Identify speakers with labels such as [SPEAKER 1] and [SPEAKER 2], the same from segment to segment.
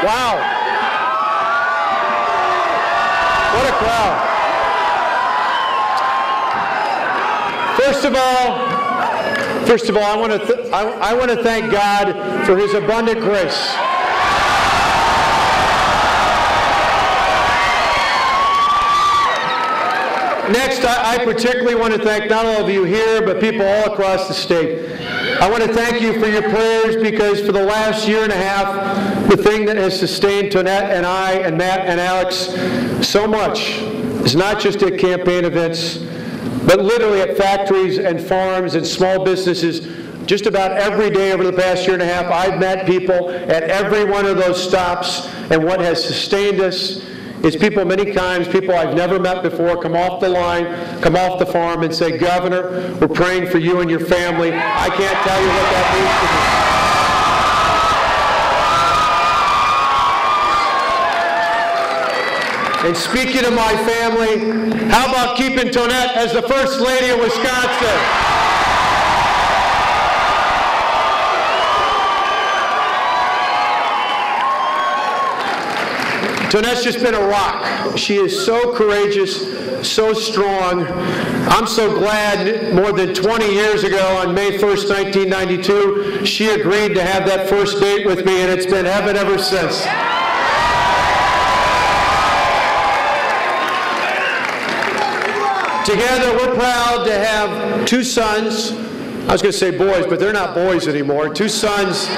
[SPEAKER 1] Wow. What a crowd. First of all, I want to thank God for His abundant grace. Next, I particularly want to thank not all of you here, but people all across the state. I want to thank you for your prayers, because for the last year and a half, the thing that has sustained Tonette and I and Matt and Alex so much is not just at campaign events, but literally at factories and farms and small businesses. Just about every day over the past year and a half, I've met people at every one of those stops, and what has sustained us is people many times, people I've never met before, come off the line, come off the farm and say, Governor, we're praying for you and your family. I can't tell you what that means to me. And speaking of my family, how about keeping Tonette as the First Lady of Wisconsin? Tonette's just been a rock. She is so courageous, so strong. I'm so glad more than 20 years ago, on May 1st, 1992, she agreed to have that first date with me, and it's been heaven ever since. Together, we're proud to have two sons. I was going to say boys, but they're not boys anymore. Two sons,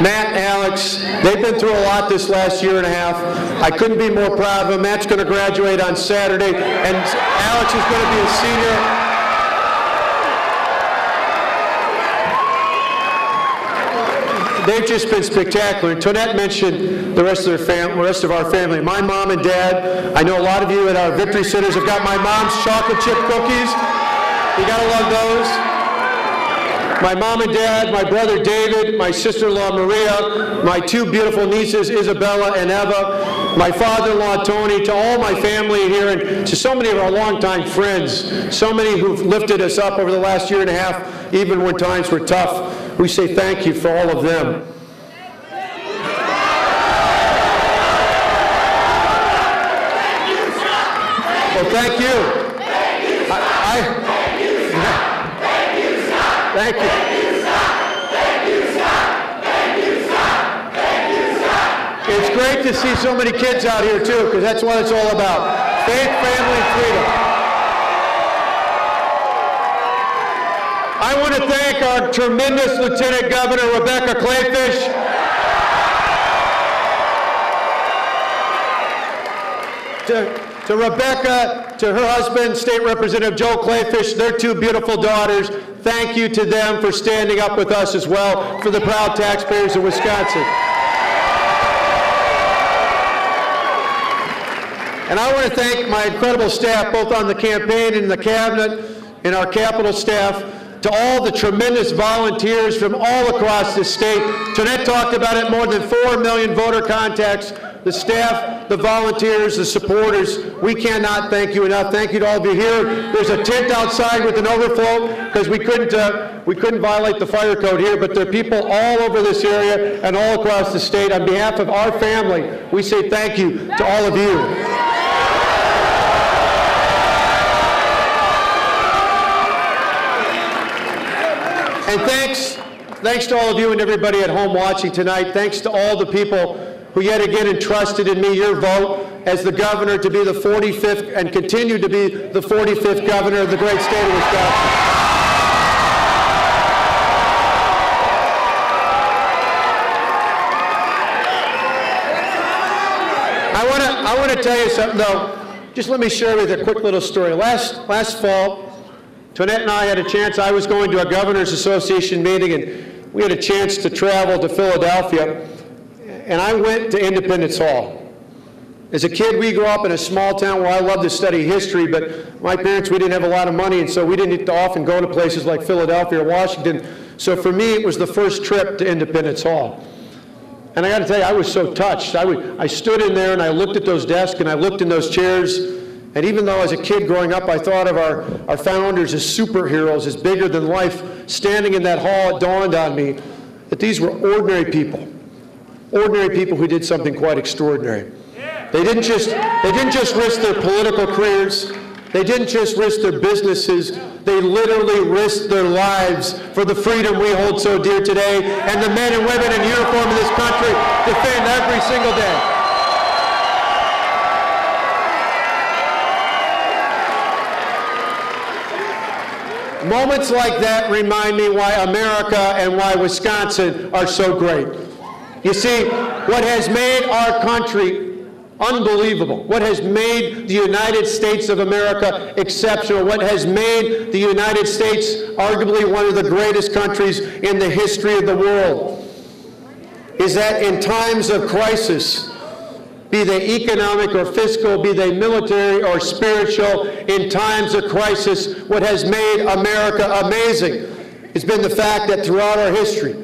[SPEAKER 1] Matt and Alex. They've been through a lot this last year and a half. I couldn't be more proud of them. Matt's going to graduate on Saturday, and Alex is going to be a senior. They've just been spectacular. And Tonette mentioned the rest of our family. My mom and dad. I know a lot of you at our victory centers have got my mom's chocolate chip cookies. You got to love those. My mom and dad, my brother David, my sister-in-law Maria, my two beautiful nieces Isabella and Eva, my father-in-law Tony, to all my family here, and to so many of our longtime friends, so many who've lifted us up over the last year and a half, even when times were tough. We say thank you for all of them. Well, thank you. Thank you. Thank you, Scott. It's great to see so many kids out here, too, because that's what it's all about. Faith, family, and freedom. I want to thank our tremendous Lieutenant Governor, Rebecca Clayfish. To Rebecca, to her husband, State Representative Joe Clayfish, their two beautiful daughters. Thank you to them for standing up with us as well, for the proud taxpayers of Wisconsin. And I want to thank my incredible staff, both on the campaign and in the cabinet, and our Capitol staff, to all the tremendous volunteers from all across the state. Tonette talked about it, more than 4 million voter contacts. The staff, the volunteers, the supporters, we cannot thank you enough. Thank you to all of you here. There's a tent outside with an overflow because we couldn't violate the fire code here, but there are people all over this area and all across the state. On behalf of our family, we say thank you to all of you. And thanks to all of you and everybody at home watching tonight. Thanks to all the people who yet again entrusted in me your vote as the governor to be the 45th and continue to be the 45th governor of the great state of Wisconsin. I want to tell you something, though. Just let me share with you a quick little story. Last fall, Tonette and I had a chance. I was going to a Governors Association meeting, and we had a chance to travel to Philadelphia. And I went to Independence Hall. As a kid, we grew up in a small town where I loved to study history, but my parents, we didn't have a lot of money, and so we didn't often go to places like Philadelphia or Washington. So for me, it was the first trip to Independence Hall. And I got to tell you, I was so touched. I stood in there and I looked at those desks and I looked in those chairs. And even though as a kid growing up, I thought of our founders as superheroes, as bigger than life, standing in that hall, it dawned on me that these were ordinary people. ordinary people who did something quite extraordinary. They didn't just risk their political careers. They didn't just risk their businesses. They literally risked their lives for the freedom we hold so dear today, and the men and women in uniform in this country defend every single day. Moments like that remind me why America and why Wisconsin are so great. You see, what has made our country unbelievable, what has made the United States of America exceptional, what has made the United States arguably one of the greatest countries in the history of the world, is that in times of crisis, be they economic or fiscal, be they military or spiritual, in times of crisis, what has made America amazing has been the fact that throughout our history,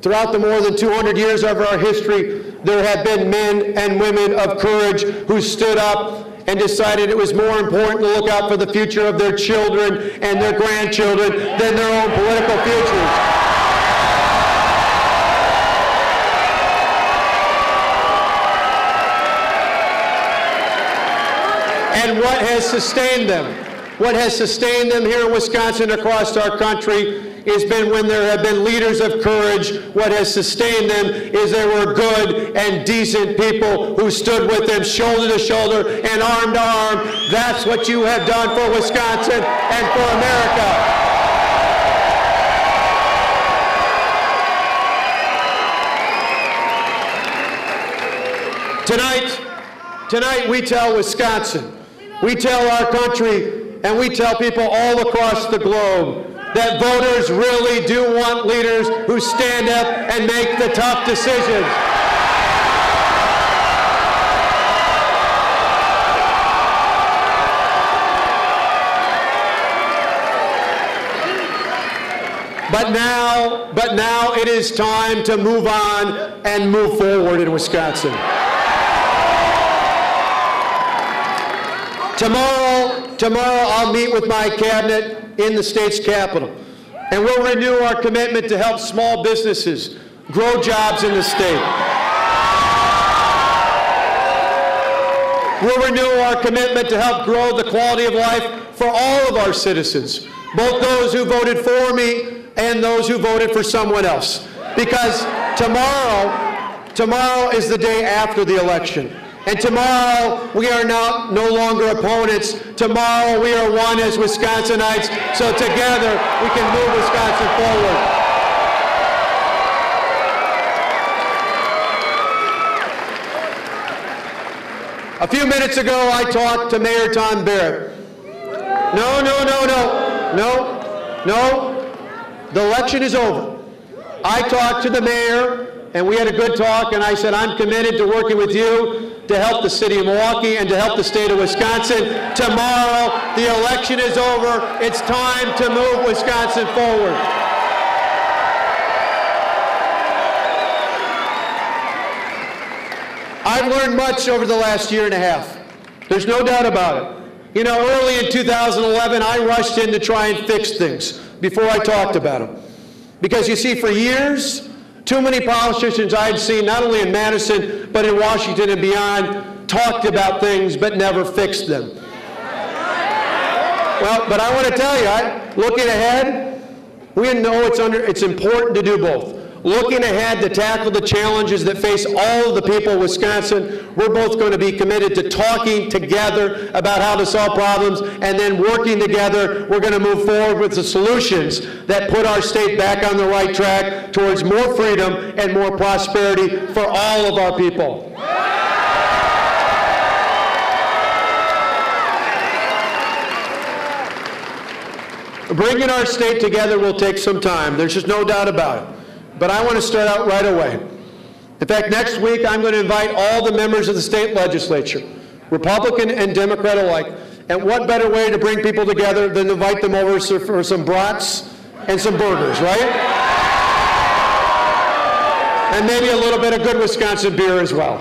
[SPEAKER 1] throughout the more than 200 years of our history, there have been men and women of courage who stood up and decided it was more important to look out for the future of their children and their grandchildren than their own political futures. And what has sustained them? What has sustained them here in Wisconsin, across our country, has been when there have been leaders of courage. What has sustained them is there were good and decent people who stood with them shoulder to shoulder and arm to arm. That's what you have done for Wisconsin and for America. Tonight we tell Wisconsin, we tell our country, and we tell people all across the globe that voters really do want leaders who stand up and make the tough decisions. But now it is time to move on and move forward in Wisconsin. Tomorrow I'll meet with my cabinet in the state's capital, and we'll renew our commitment to help small businesses grow jobs in the state. We'll renew our commitment to help grow the quality of life for all of our citizens, both those who voted for me and those who voted for someone else. Because tomorrow is the day after the election. And tomorrow, we are no longer opponents. Tomorrow, we are one as Wisconsinites. So together, we can move Wisconsin forward. A few minutes ago, I talked to Mayor Tom Barrett. No. The election is over. I talked to the mayor, and we had a good talk, and I said, I'm committed to working with you to help the city of Milwaukee and to help the state of Wisconsin. Tomorrow, the election is over. It's time to move Wisconsin forward. I've learned much over the last year and a half. There's no doubt about it. You know, early in 2011, I rushed in to try and fix things before I talked about them. Because you see, for years, too many politicians I'd seen, not only in Madison, but in Washington and beyond, talked about things but never fixed them. Well, but I want to tell you, looking ahead, we know it's important to do both. Looking ahead to tackle the challenges that face all of the people of Wisconsin, we're both going to be committed to talking together about how to solve problems, and then working together, we're going to move forward with the solutions that put our state back on the right track towards more freedom and more prosperity for all of our people. Bringing our state together will take some time. There's just no doubt about it. But I want to start out right away. In fact, next week I'm going to invite all the members of the state legislature, Republican and Democrat alike. And what better way to bring people together than to invite them over for some brats and some burgers, right? And maybe a little bit of good Wisconsin beer as well.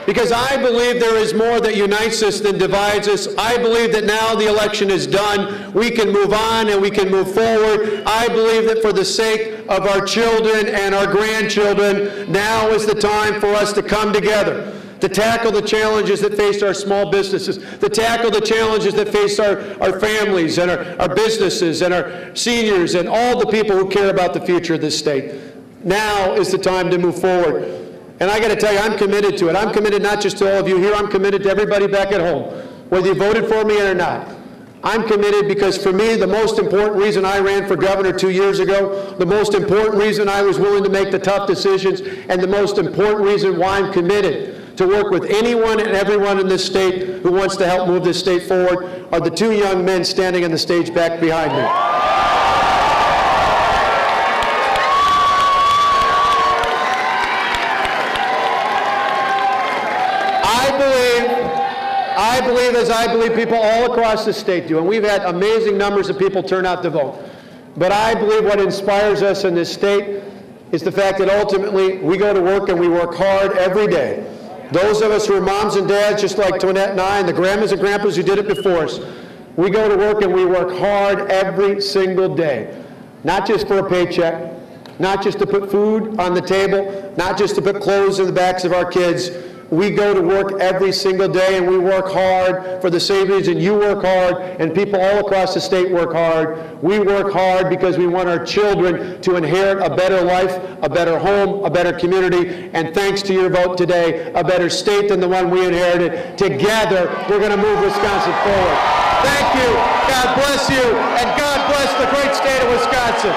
[SPEAKER 1] Because I believe there is more that unites us than divides us. I believe that now the election is done, we can move on and we can move forward. I believe that for the sake of our children and our grandchildren. Now is the time for us to come together, to tackle the challenges that face our small businesses, to tackle the challenges that face our families and our businesses and our seniors and all the people who care about the future of this state. Now is the time to move forward. And I got to tell you, I'm committed to it. I'm committed not just to all of you here, I'm committed to everybody back at home, whether you voted for me or not. I'm committed because for me, the most important reason I ran for governor 2 years ago, the most important reason I was willing to make the tough decisions, and the most important reason why I'm committed to work with anyone and everyone in this state who wants to help move this state forward are the two young men standing on the stage back behind me. I believe people all across the state do, and we've had amazing numbers of people turn out to vote. But I believe what inspires us in this state is the fact that ultimately we go to work and we work hard every day. Those of us who are moms and dads, just like Toinette and I, and the grandmas and grandpas who did it before us, we go to work and we work hard every single day. Not just for a paycheck, not just to put food on the table, not just to put clothes in the backs of our kids. We go to work every single day and we work hard for the same reason you work hard and people all across the state work hard. We work hard because we want our children to inherit a better life, a better home, a better community, and thanks to your vote today, a better state than the one we inherited. Together, we're going to move Wisconsin forward. Thank you, God bless you, and God bless the great state of Wisconsin.